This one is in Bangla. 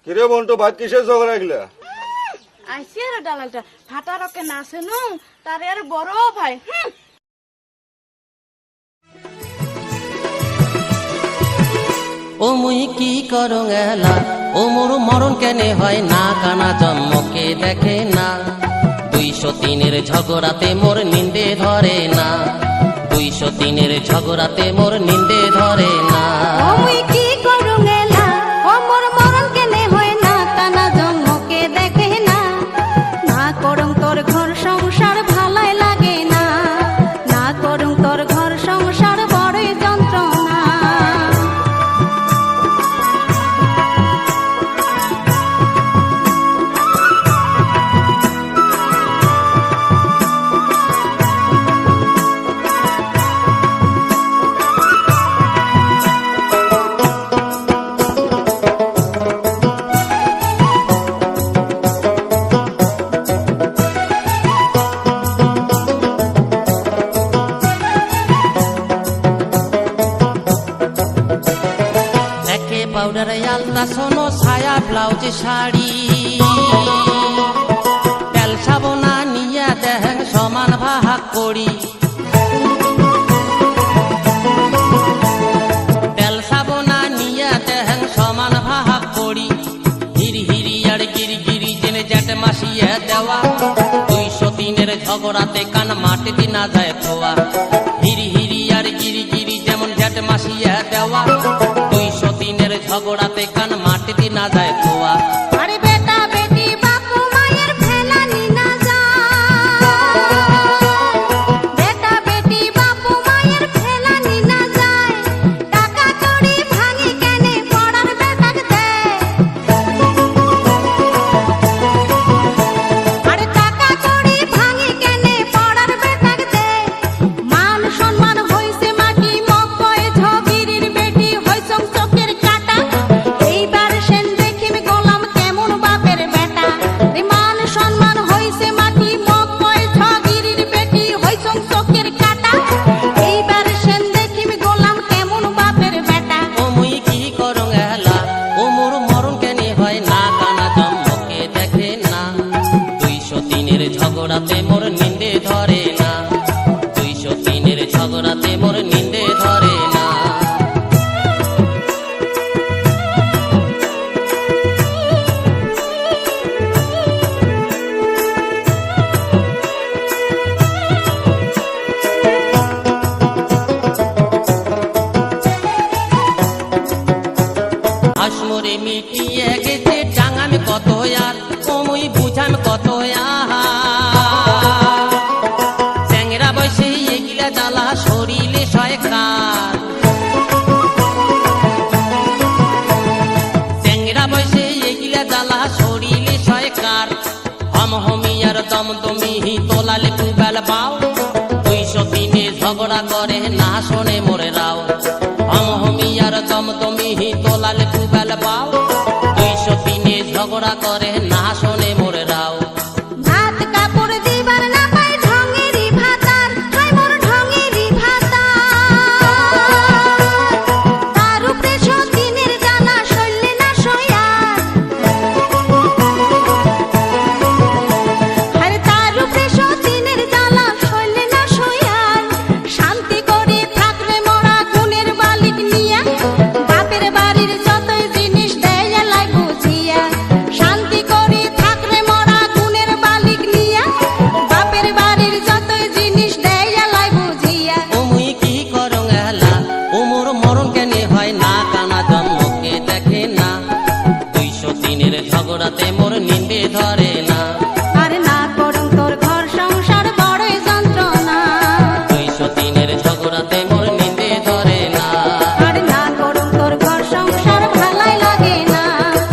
কিরে বন্টু, ভাত কিসের ঝগড়া এগুলা? আইসি আর দালালটা ফাটা রকে নাচে নু তার আর বড় ভাই। ও মুই কি করং এলা, ও মোর মরণ কেনে হয় না, কানা জন্মকে দেখে না। 203-এর ঝগড়াতে মোর নিন্দে ধরে না, 203-এর ঝগড়াতে মোর নিন্দে ধরে না। ও মুই কি করং এলা, ও মোর মরণ কেনে হয় না, কানা জন্মকে দেখে না। না করং তোর ঘর সংসার ভালাই লাগে না, না করং তোর ঘর সংসার বড়ই যন্ত্রণা। পাউডার আলতা সোনো ছায়া ব্লাউজ শাড়ি, তেল সাবনা নিয়া দেহেন সমান ভাগ করি। তেল সাবনা নিয়া দেহেন সমান ভাগ করি। হিরি হিরি আর গিরি গিরি জেনে জ্যাট মাসিয়া দেওয়া, 203-এর ঝগড়াতে কান মাটিতে না যায় ধোয়া। হিরি হিরি আর গিরি গিরি যেমন জ্যাট মাসিয়া দেওয়া, 203-এর ঝগড়াতে কান মাটিতে না যায় ধোয়া। আরে বেটা বেটি বাপু মায়ের ফেলানি না যায়, বেটা বেটি বাপু মায়ের ফেলানি না যায়। টাকা কড়ি ভাঙি কেনে পড়ার বেটাক দেয়, আরে টাকা কড়ি ভাঙি কেনে পড়ার বেটাক দেয়। মান সম্মান হইছে মাটি মকয় ঝগিরির বেটি হইছং চোখের কাটা। এইবার সেন দেখিম গোলাম কেমন বাপের বেটা, মান সম্মান হইছে মাটি মকয় ঝগিরির বেটি হইছং চোখের কাটা। এইবার সেন দেখিম গোলাম কেমন বাপের বেটা। ও মুই কি করং এলা, ও মোর মরণ কেনে হয় না, কানা জন্মকে দেখে না। 203-এর ঝগড়াতে মোর নিন্দে ধরে না, 203-এর ঝগড়াতে মোর নিন্দে ধরে না। আসমরে মিটিয়ে গেছে টাঙাম কত আর, ও মুই বুঝাম কত চ্যাংরা বয়সে এগিলা জ্বালা শরীরে সয়কার। চ্যাংরা বয়সে এগিলা জ্বালা শরীরে সয়কার। হম হমি আর দমদমি তোলালে টুবেল পাও, 203-এ ঝগড়া করে না শোনে মোরে রাও। হম হমি আর দমদমি তোলালে টুবেল পাও, 203-এ ঝগড়া করে না শোনে